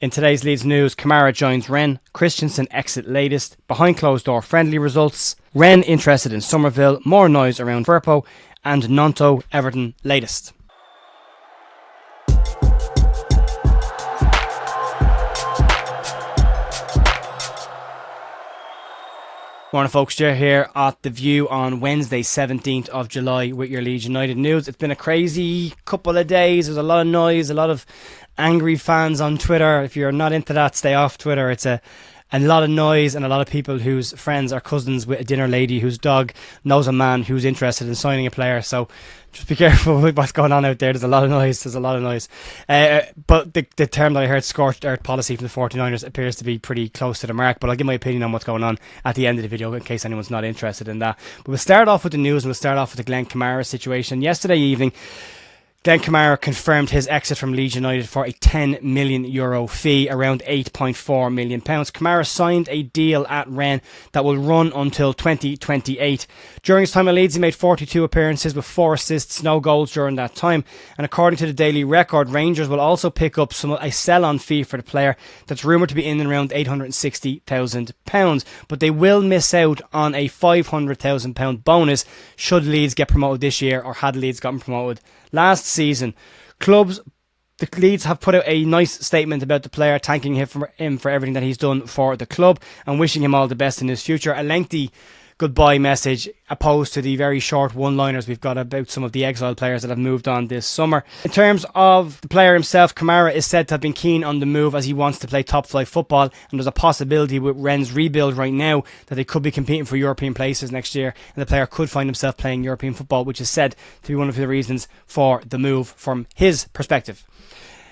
In today's Leeds news, Kamara joins Rennes, Christensen exit latest, behind closed door friendly results, Rennes interested in Summerville, more noise around Firpo, and Gnonto Everton latest. Morning folks, Ger here at The View on Wednesday 17th of July with your Leeds United news. It's been a crazy couple of days. There's a lot of noise, a lot of angry fans on Twitter. If you're not into that, stay off Twitter. It's a lot of noise and a lot of people whose friends are cousins with a dinner lady whose dog knows a man who's interested in signing a player. So just be careful with what's going on out there. There's a lot of noise. But the term that I heard, scorched earth policy from the 49ers, appears to be pretty close to the mark. But I'll give my opinion on what's going on at the end of the video in case anyone's not interested in that. But we'll start off with the news and we'll start off with the Glen Kamara situation. Yesterday evening, Glen Kamara confirmed his exit from Leeds United for a €10 million fee, around £8.4 million. Kamara signed a deal at Rennes that will run until 2028. During his time at Leeds, he made 42 appearances with 4 assists, no goals during that time. And according to the Daily Record, Rangers will also pick up a sell-on fee for the player that's rumoured to be in and around £860,000. But they will miss out on a £500,000 bonus should Leeds get promoted this year, or had Leeds gotten promoted last season. The Leeds have put out a nice statement about the player, thanking him for everything that he's done for the club and wishing him all the best in his future. A lengthy goodbye message opposed to the very short one-liners we've got about some of the exiled players that have moved on this summer. In terms of the player himself, Kamara is said to have been keen on the move as he wants to play top-flight football, and there's a possibility with Rennes' rebuild right now that they could be competing for European places next year, and the player could find himself playing European football, which is said to be one of the reasons for the move from his perspective.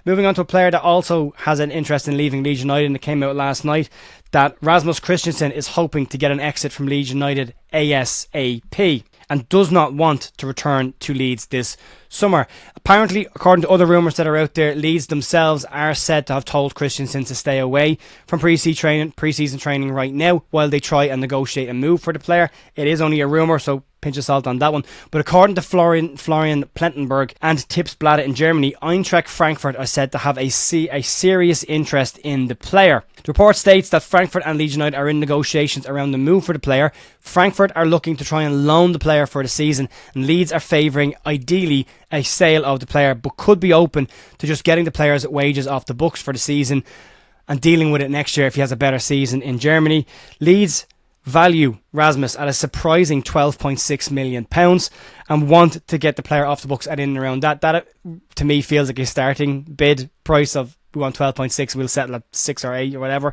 Moving on to a player that also has an interest in leaving Leeds United, and it came out last night that Rasmus Christensen is hoping to get an exit from Leeds United ASAP and does not want to return to Leeds this summer. Apparently, according to other rumours that are out there, Leeds themselves are said to have told Christensen to stay away from pre-season training right now while they try and negotiate a move for the player. It is only a rumour, so pinch of salt on that one. But according to Florian Plettenberg and Tipsbladet in Germany, Eintracht Frankfurt are said to have a serious interest in the player. The report states that Frankfurt and Leeds United are in negotiations around the move for the player. Frankfurt are looking to try and loan the player for the season, and Leeds are favouring, ideally, a sale of the player, but could be open to just getting the player's wages off the books for the season and dealing with it next year if he has a better season in Germany. Leeds value Rasmus at a surprising £12.6 million and want to get the player off the books at in and around that. That to me feels like a starting bid price of we want 12.6, we'll settle at 6 or 8 or whatever.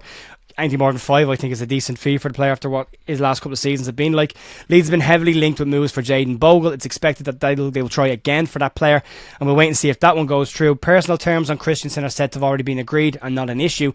Anything more than 5 I think is a decent fee for the player after what his last couple of seasons have been like. Leeds have been heavily linked with moves for Jayden Bogle. It's expected that they will try again for that player, and we'll wait and see if that one goes through. Personal terms on Christensen are said to have already been agreed and not an issue,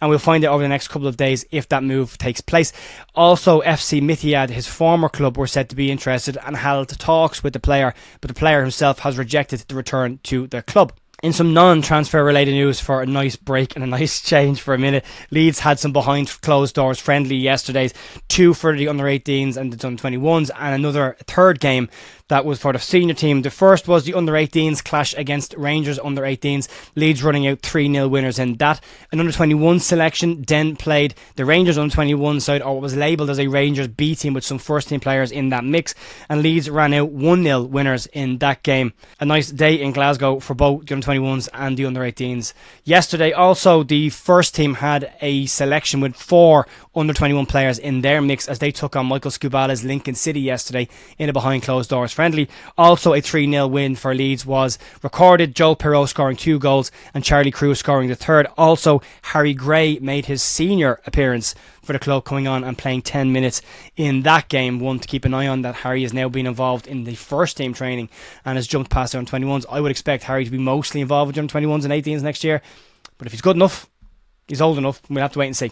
and we'll find out over the next couple of days if that move takes place. Also, FC Mityad, his former club, were said to be interested and held talks with the player, but the player himself has rejected the return to their club. In some non-transfer related news, for a nice break and a nice change for a minute, Leeds had some behind closed doors friendly yesterday. 2 for the under-18s and the under-21s, and another third game that was for the senior team. The first was the under-18s clash against Rangers under-18s. Leeds running out 3-0 winners in that. An under-21 selection then played the Rangers under-21 side, or what was labelled as a Rangers B team with some first team players in that mix, and Leeds ran out 1-0 winners in that game. A nice day in Glasgow for both the under-21s and the under-18s. Yesterday also the first team had a selection with 4 under-21 players in their mix as they took on Michael Scubala's Lincoln City yesterday in a behind closed doors friendly. Also a 3-0 win for Leeds was recorded, Joel Perreault scoring 2 goals and Charlie Crew scoring the third. Also Harry Gray made his senior appearance for the club, coming on and playing 10 minutes in that game. One to keep an eye on, that Harry has now been involved in the first team training and has jumped past the under-21s. I would expect Harry to be mostly involved with the under-21s and 18s next year, but if he's good enough, he's old enough, we'll have to wait and see.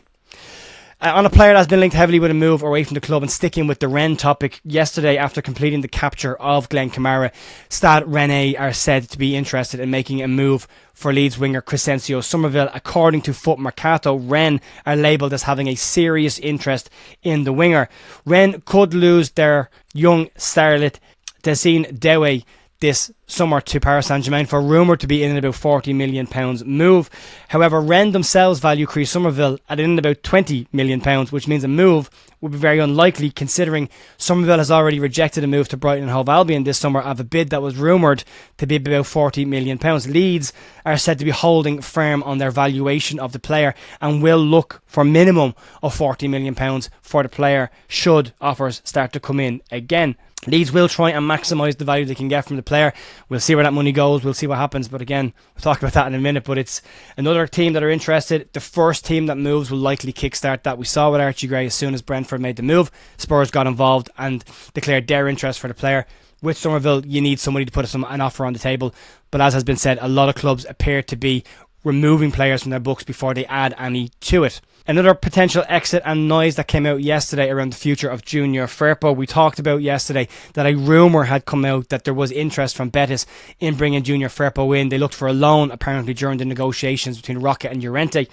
On a player that's been linked heavily with a move away from the club, and sticking with the Rennes topic, yesterday after completing the capture of Glen Kamara, Stade Rennais are said to be interested in making a move for Leeds winger Kristensen Somerville. According to Foot Mercato, Rennes are labelled as having a serious interest in the winger. Rennes could lose their young starlet Dessine Dewe this summer to Paris Saint-Germain for rumoured to be in about £40 million move. However, Rennes themselves value Summerville at in about £20 million, which means a move would be very unlikely considering Somerville has already rejected a move to Brighton and Hove Albion this summer of a bid that was rumoured to be about £40 million. Leeds are said to be holding firm on their valuation of the player and will look for minimum of £40 million for the player should offers start to come in again. Leeds will try and maximise the value they can get from the player. We'll see where that money goes. We'll see what happens. But again, we'll talk about that in a minute. But it's another team that are interested. The first team that moves will likely kickstart that. We saw with Archie Gray as soon as Brentford made the move. Spurs got involved and declared their interest for the player. With Somerville, you need somebody to put an offer on the table. But as has been said, a lot of clubs appear to be removing players from their books before they add any to it. Another potential exit and noise that came out yesterday around the future of Junior Firpo. We talked about yesterday that a rumour had come out that there was interest from Betis in bringing Junior Firpo in. They looked for a loan apparently during the negotiations between Rocket and Llorente.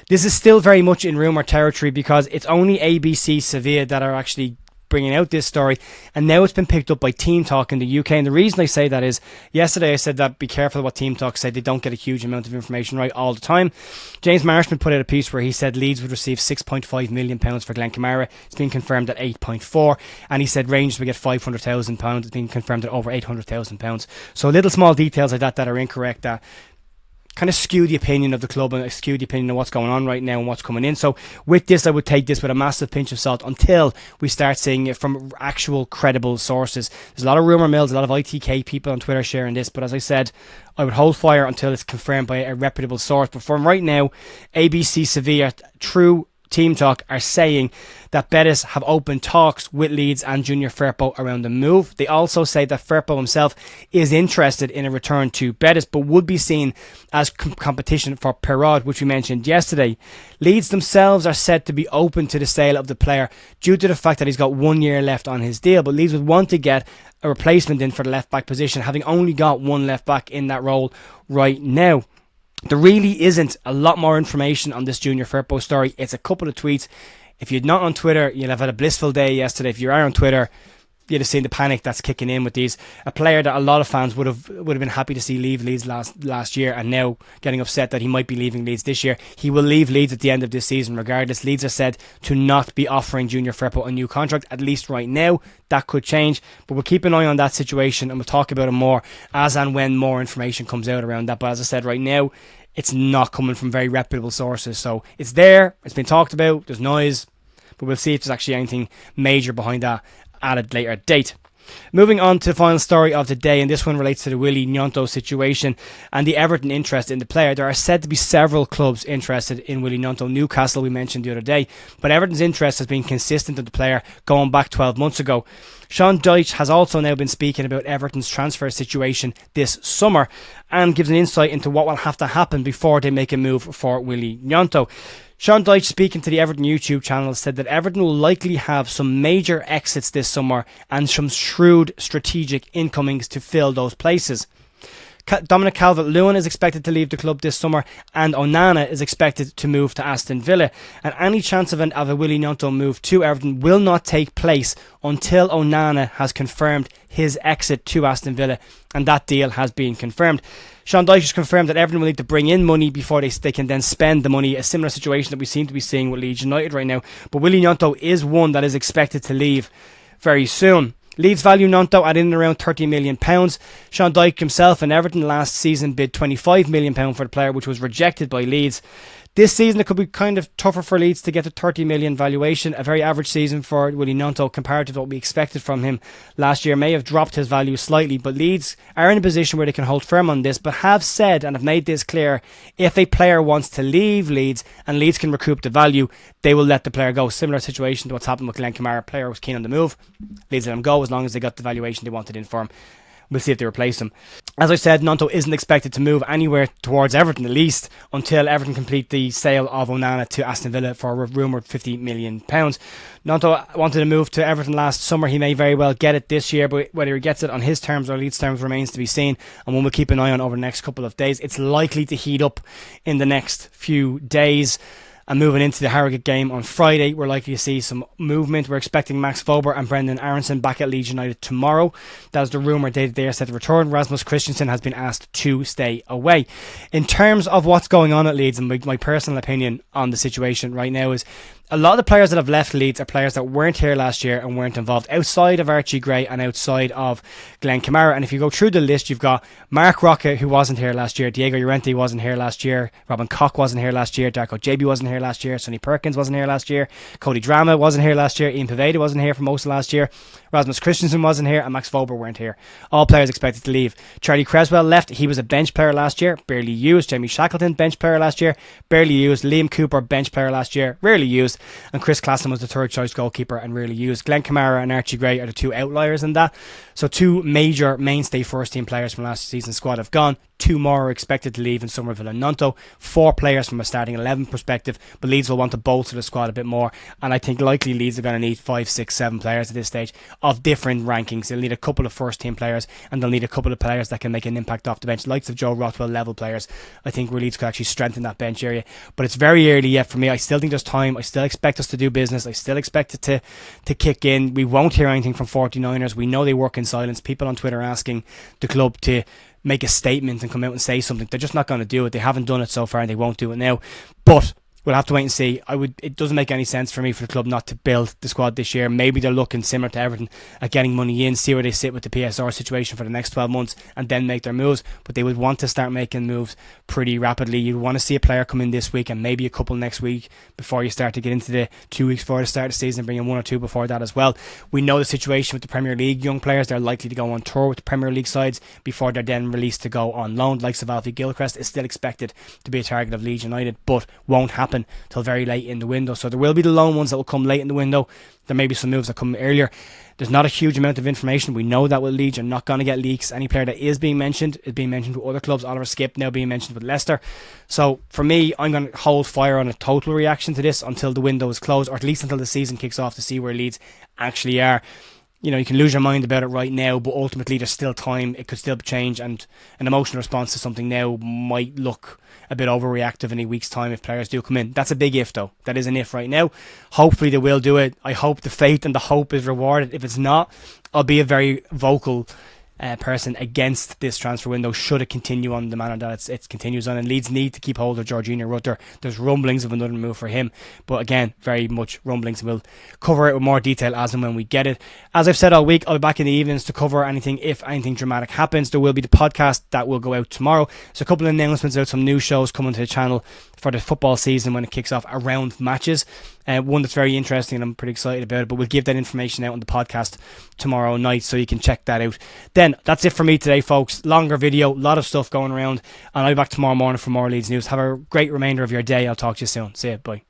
This is still very much in rumour territory because it's only ABC Sevilla that are actually bringing out this story, and now it's been picked up by Team Talk in the UK. And the reason I say that is yesterday I said that be careful what Team Talk say. They don't get a huge amount of information right all the time. James Marshman put out a piece where he said Leeds would receive £6.5 million for Glen Kamara. It's been confirmed at 8.4, and he said Rangers would get £500,000. It's been confirmed at over £800,000. So little small details like that are incorrect that kind of skew the opinion of the club and skew the opinion of what's going on right now and what's coming in. So with this, I would take this with a massive pinch of salt until we start seeing it from actual credible sources. There's a lot of rumour mills, a lot of ITK people on Twitter sharing this, but as I said, I would hold fire until it's confirmed by a reputable source. But from right now, ABC Sevilla, true Team Talk, are saying that Betis have opened talks with Leeds and Junior Firpo around the move. They also say that Firpo himself is interested in a return to Betis, but would be seen as competition for Perraud, which we mentioned yesterday. Leeds themselves are said to be open to the sale of the player due to the fact that he's got 1 year left on his deal, but Leeds would want to get a replacement in for the left back position, having only got one left back in that role right now. There really isn't a lot more information on this Junior Firpo story. It's a couple of tweets. If you're not on Twitter, you'll have had a blissful day yesterday. If you are on Twitter, you'd have seen the panic that's kicking in with these. A player that a lot of fans would have been happy to see leave Leeds last year, and now getting upset that he might be leaving Leeds this year. He will leave Leeds at the end of this season regardless. Leeds are said to not be offering Junior Firpo a new contract, at least right now. That could change, but we'll keep an eye on that situation and we'll talk about it more as and when more information comes out around that. But as I said, right now, it's not coming from very reputable sources. So it's there, it's been talked about, there's noise, but we'll see if there's actually anything major behind that at a later date. Moving on to the final story of the day, and this one relates to the Willy Gnonto situation and the Everton interest in the player. There are said to be several clubs interested in Willy Gnonto. Newcastle we mentioned the other day, but Everton's interest has been consistent in the player going back 12 months ago. Sean Dyche has also now been speaking about Everton's transfer situation this summer and gives an insight into what will have to happen before they make a move for Willy Gnonto. Sean Dyche, speaking to the Everton YouTube channel, said that Everton will likely have some major exits this summer and some shrewd strategic incomings to fill those places. Dominic Calvert-Lewin is expected to leave the club this summer, and Onana is expected to move to Aston Villa. And any chance of a Willy Gnonto move to Everton will not take place until Onana has confirmed his exit to Aston Villa, and that deal has been confirmed. Sean Dyche has confirmed that Everton will need to bring in money before they can then spend the money, a similar situation that we seem to be seeing with Leeds United right now. But Willy Gnonto is one that is expected to leave very soon. Leeds value Gnonto at in and around £30 million. Sean Dyche himself and Everton last season bid £25 million for the player, which was rejected by Leeds. This season it could be kind of tougher for Leeds to get a £30 million valuation. A very average season for Willy Gnonto compared to what we expected from him last year may have dropped his value slightly, but Leeds are in a position where they can hold firm on this, but have said and have made this clear, if a player wants to leave Leeds and Leeds can recoup the value, they will let the player go. Similar situation to what's happened with Glen Kamara. Player was keen on the move, Leeds let him go as long as they got the valuation they wanted in for him. We'll see if they replace him. As I said, Gnonto isn't expected to move anywhere towards Everton, at least, until Everton complete the sale of Onana to Aston Villa for a rumoured £50 million. Gnonto wanted to move to Everton last summer. He may very well get it this year, but whether he gets it on his terms or Leeds' terms remains to be seen, and one we'll keep an eye on over the next couple of days. It's likely to heat up in the next few days. And moving into the Harrogate game on Friday, we're likely to see some movement. We're expecting Max Fober and Brendan Aronson back at Leeds United tomorrow. That was the rumour they are set to return. Rasmus Christensen has been asked to stay away. In terms of what's going on at Leeds, and my personal opinion on the situation right now is a lot of the players that have left Leeds are players that weren't here last year and weren't involved outside of Archie Gray and outside of Glen Kamara. And if you go through the list, you've got Mark Roca, who wasn't here last year, Diego Llorente wasn't here last year, Robin Koch wasn't here last year, Darko JB wasn't here last year, Sonny Perkins wasn't here last year, Cody Drama wasn't here last year, Ian Paveda wasn't here for most of last year, Rasmus Christensen wasn't here, and Max Fober weren't here. All players expected to leave. Charlie Creswell left. He was a bench player last year, barely used. Jamie Shackleton, bench player last year, barely used. Liam Cooper, bench player last year, rarely used. And Chris Classen was the third choice goalkeeper and rarely used. Glen Kamara and Archie Gray are the two outliers in that. So two major mainstay first team players from last season's squad have gone. Two more are expected to leave in Somerville and Gnonto. 4 players from a starting 11 perspective, but Leeds will want to bolster the squad a bit more, and I think likely Leeds are going to need 5, 6, 7 players at this stage of different rankings. They'll need a couple of first team players, and they'll need a couple of players that can make an impact off the bench, likes of Joe Rothwell level players. I think where Leeds could actually strengthen that bench area, but it's very early yet for me. I still think there's time. I still expect us to do business. I still expect it to kick in. We won't hear anything from 49ers. We know they work in silence. People on Twitter asking the club to make a statement and come out and say something. They're just not going to do it. They haven't done it so far and they won't do it now. But we'll have to wait and see. It doesn't make any sense for me for the club not to build the squad this year. Maybe they're looking similar to Everton at getting money in, see where they sit with the PSR situation for the next 12 months and then make their moves. But they would want to start making moves pretty rapidly. You want to see a player come in this week and maybe a couple next week before you start to get into the 2 weeks before the start of the season, bring in 1 or 2 before that as well. We know the situation with the Premier League young players. They're likely to go on tour with the Premier League sides before they're then released to go on loan. Likes of Alfie Gilchrist is still expected to be a target of Leeds United, but won't happen till very late in the window. So there will be the loan ones that will come late in the window. There may be some moves that come earlier. There's not a huge amount of information. We know that with Leeds, you're not going to get leaks. Any player that is being mentioned with other clubs. Oliver Skip now being mentioned with Leicester. So for me, I'm going to hold fire on a total reaction to this until the window is closed, or at least until the season kicks off, to see where Leeds actually are. You know, you can lose your mind about it right now, but ultimately there's still time. It could still change, and an emotional response to something now might look a bit overreactive in a week's time if players do come in. That's a big if, though. That is an if right now. Hopefully they will do it. I hope the faith and the hope is rewarded. If it's not, I'll be a very vocal person against this transfer window should it continue on the manner that it continues on, and Leeds need to keep hold of Georgina Rutter. There's rumblings of another move for him, but again, very much rumblings, and we'll cover it with more detail as and when we get it. As I've said all week, I'll be back in the evenings to cover anything if anything dramatic happens. There will be the podcast that will go out tomorrow. So a couple of announcements about some new shows coming to the channel for the football season when it kicks off around matches. One that's very interesting and I'm pretty excited about it, but we'll give that information out on the podcast tomorrow night so you can check that out. Then that's it for me today, folks. Longer video, a lot of stuff going around, and I'll be back tomorrow morning for more Leeds news. Have a great remainder of your day. I'll talk to you soon. See you. Bye.